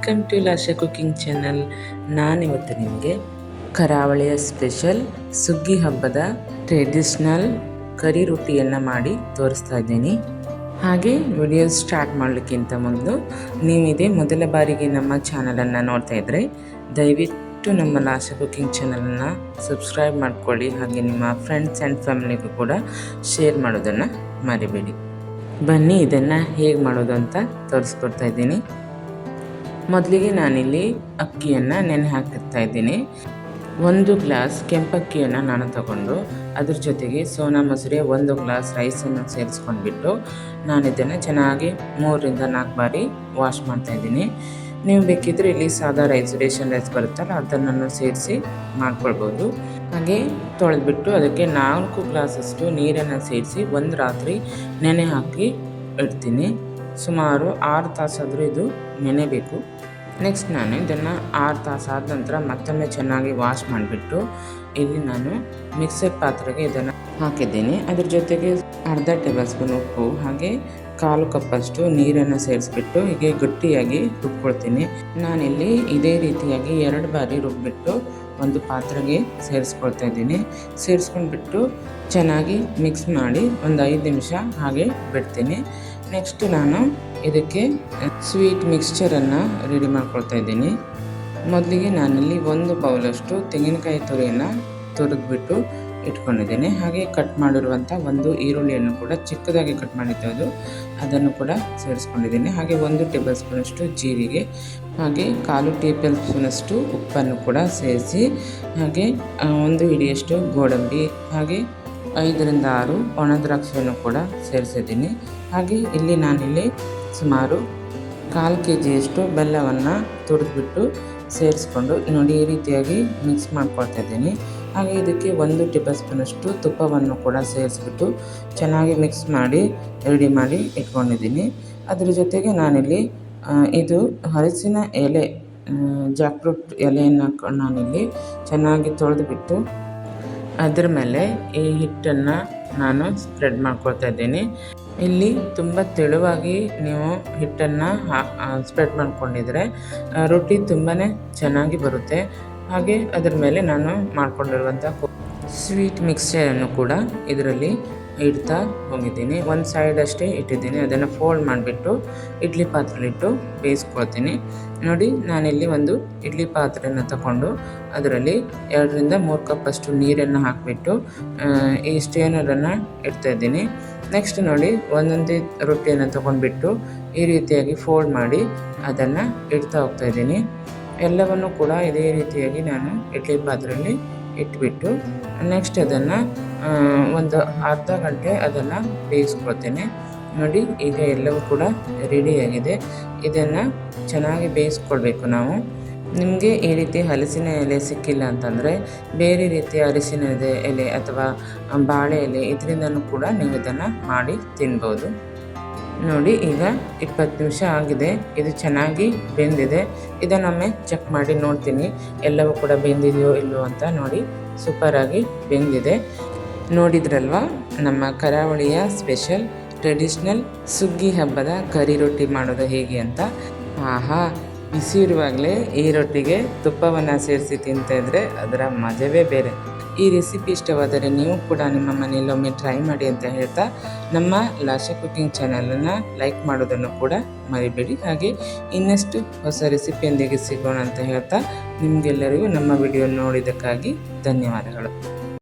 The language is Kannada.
Welcome to Lasha cooking channel. ನಾನಿವತ್ತು ನಿಮಗೆ ಕರಾವಳಿಯ ಸ್ಪೆಷಲ್ ಸುಗ್ಗಿ ಹಬ್ಬದ ಟ್ರೆಡಿಷ್ನಲ್ ಕರಿ ರೊಟ್ಟಿಯನ್ನು ಮಾಡಿ ತೋರಿಸ್ತಾ ಇದ್ದೀನಿ. ಹಾಗೆ ವಿಡಿಯೋ ಸ್ಟಾರ್ಟ್ ಮಾಡಲಿಕ್ಕಿಂತ ಮೊದಲು ನೀವು ಇದೇ ಮೊದಲ ಬಾರಿಗೆ ನಮ್ಮ ಚಾನಲನ್ನು ನೋಡ್ತಾ ಇದ್ದರೆ ದಯವಿಟ್ಟು ನಮ್ಮ ಲಾಶಾ ಕುಕಿಂಗ್ ಚಾನಲನ್ನು ಸಬ್ಸ್ಕ್ರೈಬ್ ಮಾಡ್ಕೊಳ್ಳಿ. ಹಾಗೆ ನಿಮ್ಮ ಫ್ರೆಂಡ್ಸ್ ಆ್ಯಂಡ್ ಫ್ಯಾಮಿಲಿಗೂ ಕೂಡ ಶೇರ್ ಮಾಡೋದನ್ನು ಮರಿಬೇಡಿ. ಬನ್ನಿ ಇದನ್ನು ಹೇಗೆ ಮಾಡೋದು ಅಂತ ತೋರಿಸ್ಕೊಡ್ತಾ ಇದ್ದೀನಿ. ಮೊದಲಿಗೆ ನಾನಿಲ್ಲಿ ಅಕ್ಕಿಯನ್ನು ನೆನೆ ಹಾಕಿರ್ತಾ ಇದ್ದೀನಿ. 1 ಗ್ಲಾಸ್ ಕೆಂಪಕ್ಕಿಯನ್ನು ನಾನು ತಗೊಂಡು ಅದ್ರ ಜೊತೆಗೆ ಸೋನಾ ಮಸೂರಿ 1 ಗ್ಲಾಸ್ ರೈಸನ್ನು ಸೇರಿಸ್ಕೊಂಡ್ಬಿಟ್ಟು ನಾನು ಇದನ್ನು ಚೆನ್ನಾಗಿ 3ರಿಂದ 4 ಬಾರಿ ವಾಶ್ ಮಾಡ್ತಾಯಿದ್ದೀನಿ. ನೀವು ಬೇಕಿದ್ದರೆ ಇಲ್ಲಿ ಸಾದಾ ರೈಸ್, ರೇಷನ್ ರೈಸ್ ಬರುತ್ತಲ್ಲ ಅದನ್ನು ಸೇರಿಸಿ ಮಾಡ್ಕೊಳ್ಬೋದು. ಹಾಗೆ ತೊಳೆದ್ಬಿಟ್ಟು ಅದಕ್ಕೆ 4 ಗ್ಲಾಸಷ್ಟು ನೀರನ್ನು ಸೇರಿಸಿ ಒಂದು ರಾತ್ರಿ ನೆನೆ ಹಾಕಿ ಇಡ್ತೀನಿ. ಸುಮಾರು 6 ತಾಸಾದರೂ ಇದು ನೆನೆಬೇಕು. ನೆಕ್ಸ್ಟ್ ನಾನು ಇದನ್ನು 6 ತಾಸಾದ ನಂತರ ಮತ್ತೊಮ್ಮೆ ಚೆನ್ನಾಗಿ ವಾಶ್ ಮಾಡಿಬಿಟ್ಟು ಇಲ್ಲಿ ನಾನು ಮಿಕ್ಸರ್ ಪಾತ್ರೆಗೆ ಇದನ್ನು ಹಾಕಿದ್ದೀನಿ. ಅದ್ರ ಜೊತೆಗೆ ಅರ್ಧ ಟೇಬಲ್ ಸ್ಪೂನ್ ಉಪ್ಪು ಹಾಗೆ 1/4 ಕಪ್ಪಷ್ಟು ನೀರನ್ನು ಸೇರಿಸ್ಬಿಟ್ಟು ಹೀಗೆ ಗಟ್ಟಿಯಾಗಿ ರುಬ್ಕೊಳ್ತೀನಿ. ನಾನಿಲ್ಲಿ ಇದೇ ರೀತಿಯಾಗಿ 2 ಬಾರಿ ರುಬ್ಬಿಟ್ಟು ಒಂದು ಪಾತ್ರೆಗೆ ಸೇರಿಸ್ಕೊಳ್ತಾ ಇದ್ದೀನಿ. ಸೇರಿಸ್ಕೊಂಡ್ಬಿಟ್ಟು ಚೆನ್ನಾಗಿ ಮಿಕ್ಸ್ ಮಾಡಿ ಒಂದು 5 ನಿಮಿಷ ಹಾಗೆ ಬಿಡ್ತೀನಿ. ನೆಕ್ಸ್ಟ್ ನಾನು ಇದಕ್ಕೆ ಸ್ವೀಟ್ ಮಿಕ್ಸ್ಚರನ್ನು ರೆಡಿ ಮಾಡ್ಕೊಳ್ತಾ ಇದ್ದೀನಿ. ಮೊದಲಿಗೆ ನಾನಲ್ಲಿ 1 ಬೌಲಷ್ಟು ತೆಂಗಿನಕಾಯಿ ತುರಿಯನ್ನು ತುರಿದ್ಬಿಟ್ಟು ಇಟ್ಕೊಂಡಿದ್ದೀನಿ. ಹಾಗೆ ಕಟ್ ಮಾಡಿರುವಂಥ 1 ಈರುಳ್ಳಿಯನ್ನು ಕೂಡ ಚಿಕ್ಕದಾಗಿ ಕಟ್ ಮಾಡಿದ್ದು ಅದನ್ನು ಕೂಡ ಸೇರಿಸ್ಕೊಂಡಿದ್ದೀನಿ. ಹಾಗೆ 1 ಟೇಬಲ್ ಸ್ಪೂನಷ್ಟು ಜೀರಿಗೆ ಹಾಗೆ 1/4 ಟೇಬಲ್ ಸ್ಪೂನಷ್ಟು ಉಪ್ಪನ್ನು ಕೂಡ ಸೇರಿಸಿ ಹಾಗೆ 1 ಹಿಡಿಯಷ್ಟು ಗೋಡಂಬಿ ಹಾಗೆ 5ರಿಂದ 6 ಒಣ ದ್ರಾಕ್ಷಿಯನ್ನು ಕೂಡ ಸೇರಿಸಿದ್ದೀನಿ. ಹಾಗೆ ನಾನಿಲ್ಲಿ ಸುಮಾರು 1/4 kgಯಷ್ಟು ಬೆಲ್ಲವನ್ನು ತುರಿದ್ಬಿಟ್ಟು ಸೇರಿಸ್ಕೊಂಡು ನೋಡಿ ಈ ರೀತಿಯಾಗಿ ಮಿಕ್ಸ್ ಮಾಡ್ಕೊಳ್ತಾ ಇದ್ದೀನಿ. ಹಾಗೆ ಇದಕ್ಕೆ 1 ಟೇಬಲ್ ಸ್ಪೂನಷ್ಟು ತುಪ್ಪವನ್ನು ಕೂಡ ಸೇರಿಸ್ಬಿಟ್ಟು ಚೆನ್ನಾಗಿ ಮಿಕ್ಸ್ ಮಾಡಿ ರೆಡಿ ಮಾಡಿ ಇಟ್ಕೊಂಡಿದ್ದೀನಿ. ಅದರ ಜೊತೆಗೆ ನಾನಿಲ್ಲಿ ಇದು ಹಲಸಿನ ಎಲೆ, ಜಾಕ್‌ಫ್ರೂಟ್ ಎಲೆಯನ್ನು ನಾನಿಲ್ಲಿ ಚೆನ್ನಾಗಿ ತೊಳೆದುಬಿಟ್ಟು ಅದರ ಮೇಲೆ ಈ ಹಿಟ್ಟನ್ನು ನಾನು ಸ್ಪ್ರೆಡ್ ಮಾಡ್ಕೊಳ್ತಾ ಇದ್ದೀನಿ. ಇಲ್ಲಿ ತುಂಬ ತೆಳುವಾಗಿ ನೀವು ಹಿಟ್ಟನ್ನು ಸ್ಪ್ರೆಡ್ ಮಾಡ್ಕೊಂಡಿದ್ರೆ ರೊಟ್ಟಿ ತುಂಬಾ ಚೆನ್ನಾಗಿ ಬರುತ್ತೆ. ಹಾಗೆ ಅದರ ಮೇಲೆ ನಾನು ಮಾಡ್ಕೊಂಡಿರುವಂಥ ಸ್ವೀಟ್ ಮಿಕ್ಸ್ಚರನ್ನು ಕೂಡ ಇದರಲ್ಲಿ ಇಡ್ತಾ ಹೋಗಿದ್ದೀನಿ. ಒಂದು ಸೈಡ್ ಅಷ್ಟೇ ಇಟ್ಟಿದ್ದೀನಿ. ಅದನ್ನು ಫೋಲ್ಡ್ ಮಾಡಿಬಿಟ್ಟು ಇಡ್ಲಿ ಪಾತ್ರೆಲಿಟ್ಟು ಬೇಯಿಸ್ಕೊಳ್ತೀನಿ. ನೋಡಿ ನಾನಿಲ್ಲಿ ಒಂದು ಇಡ್ಲಿ ಪಾತ್ರೆಯನ್ನು ತಗೊಂಡು ಅದರಲ್ಲಿ 2ರಿಂದ 3 ಕಪ್ಪಷ್ಟು ನೀರನ್ನು ಹಾಕಿಬಿಟ್ಟು ಈ ಸ್ಟೇನರನ್ನು ಇಡ್ತಾಯಿದ್ದೀನಿ. ನೆಕ್ಸ್ಟ್ ನೋಡಿ ಒಂದೊಂದೇ ರೊಟ್ಟಿಯನ್ನು ತೊಗೊಂಡ್ಬಿಟ್ಟು ಈ ರೀತಿಯಾಗಿ ಫೋಲ್ಡ್ ಮಾಡಿ ಅದನ್ನು ಇಡ್ತಾ ಹೋಗ್ತಾಯಿದ್ದೀನಿ. ಎಲ್ಲವನ್ನು ಕೂಡ ಇದೇ ರೀತಿಯಾಗಿ ನಾನು ಇಡ್ಲಿ ಪಾತ್ರೆಯಲ್ಲಿ ಇಟ್ಬಿಟ್ಟು ನೆಕ್ಸ್ಟ್ ಅದನ್ನು ಒಂದು ಅರ್ಧ ಗಂಟೆ ಅದನ್ನು ಬೇಯಿಸ್ಕೊಳ್ತೇನೆ. ನೋಡಿ ಈಗ ಎಲ್ಲವೂ ಕೂಡ ರೆಡಿಯಾಗಿದೆ. ಇದನ್ನು ಚೆನ್ನಾಗಿ ಬೇಯಿಸ್ಕೊಳ್ಬೇಕು ನಾವು. ನಿಮಗೆ ಈ ರೀತಿ ಹಲಸಿನ ಎಲೆ ಸಿಕ್ಕಿಲ್ಲ ಅಂತಂದರೆ ಬೇರೆ ರೀತಿಯ ಹಲಸಿನ ಎಲೆ ಅಥವಾ ಬಾಳೆ ಎಲೆ ಇದರಿಂದನೂ ಕೂಡ ನೀವು ಇದನ್ನು ಮಾಡಿ ತಿನ್ಬೋದು. ನೋಡಿ ಈಗ 20 ನಿಮಿಷ ಆಗಿದೆ. ಇದು ಚೆನ್ನಾಗಿ ಬೆಂದಿದೆ. ಇದನ್ನೊಮ್ಮೆ ಚೆಕ್ ಮಾಡಿ ನೋಡ್ತೀನಿ ಎಲ್ಲವೂ ಕೂಡ ಬೆಂದಿದೆಯೋ ಇಲ್ಲವೋ ಅಂತ. ನೋಡಿ ಸೂಪರಾಗಿ ಬೆಂದಿದೆ. ನೋಡಿದ್ರಲ್ವ ನಮ್ಮ ಕರಾವಳಿಯ ಸ್ಪೆಷಲ್ ಟ್ರೆಡಿಷ್ನಲ್ ಸುಗ್ಗಿ ಹಬ್ಬದ ಕರಿ ರೊಟ್ಟಿ ಮಾಡೋದು ಹೇಗೆ ಅಂತ. ಆಹಾ, ಬಿಸಿ ಇರುವಾಗಲೇ ಈ ರೊಟ್ಟಿಗೆ ತುಪ್ಪವನ್ನು ಸೇರಿಸಿ ತಿಂತಾಯಿದ್ರೆ ಅದರ ಮಜವೇ ಬೇರೆ. ಈ ರೆಸಿಪಿ ಇಷ್ಟವಾದರೆ ನೀವು ಕೂಡ ನಿಮ್ಮ ಮನೆಯಲ್ಲೊಮ್ಮೆ ಟ್ರೈ ಮಾಡಿ ಅಂತ ಹೇಳ್ತಾ ನಮ್ಮ ಲಾಶಾ ಕುಕಿಂಗ್ ಚಾನಲನ್ನು ಲೈಕ್ ಮಾಡೋದನ್ನು ಕೂಡ ಮರಿಬೇಡಿ. ಹಾಗೆ ಇನ್ನಷ್ಟು ಹೊಸ ರೆಸಿಪಿಯೊಂದಿಗೆ ಸಿಗೋಣ ಅಂತ ಹೇಳ್ತಾ ನಿಮಗೆಲ್ಲರಿಗೂ ನಮ್ಮ ವಿಡಿಯೋ ನೋಡಿದ್ದಕ್ಕಾಗಿ ಧನ್ಯವಾದಗಳು.